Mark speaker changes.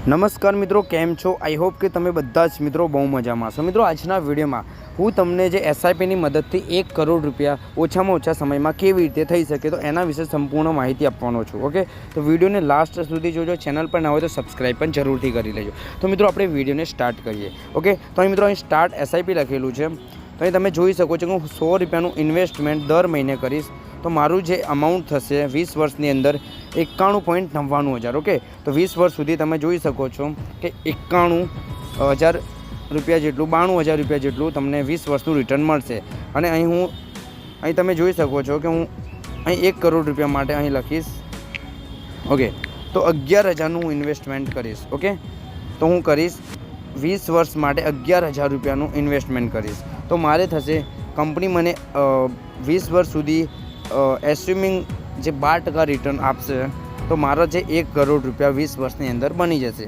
Speaker 1: નમસ્કાર મિત્રો, કેમ છો? આઈ હોપ કે તમે બધા જ મિત્રો બહુ મજામાં છો। મિત્રો, આજના વિડીયોમાં હું તમને જે એસઆઈપીની મદદથી 1 કરોડ રૂપિયા ઓછામાં ઓછા સમયમાં કેવી રીતે થઈ શકે તો એના વિશે સંપૂર્ણ માહિતી આપવાનો છું। ઓકે, તો વિડીયોને લાસ્ટ સુધી જોજો। ચેનલ પર ના હોય તો સબસ્ક્રાઈબ પણ જરૂરથી કરી લેજો। તો મિત્રો, આપણે વિડીયોને સ્ટાર્ટ કરીએ। ઓકે, તો અહીં મિત્રો અહીં સ્ટાર્ટ એસઆઈપી લખેલું છે। તો અહીં તમે જોઈ શકો છો કે હું 100 રૂપિયાનું ઇન્વેસ્ટમેન્ટ દર મહિને કરીશ તો મારું જે અમાઉન્ટ થશે 20 વર્ષની અંદર 91.99 હજાર। ઓકે, તો 20 વર્ષ સુધી તમે જોઈ શકો છો કે 91,000 રૂપિયા જેટલું 92,000 રૂપિયા જેટલું તમને 20 વર્ષનું રિટર્ન મળશે। અને અહીં તમે જોઈ શકો છો કે હું અહીં 1 કરોડ રૂપિયા માટે અહીં લખીશ। ઓકે, તો 11,000નું હું ઇન્વેસ્ટમેન્ટ કરીશ। ઓકે, તો હું કરીશ 20 વર્ષ માટે 11,000 રૂપિયાનું ઇન્વેસ્ટમેન્ટ કરીશ તો મારે થશે કંપની મને 20 વર્ષ સુધી એસ્યુમિંગ જે 12% રિટર્ન આપશે તો મારા જે 1 કરોડ રૂપિયા 20 વર્ષની અંદર બની જશે।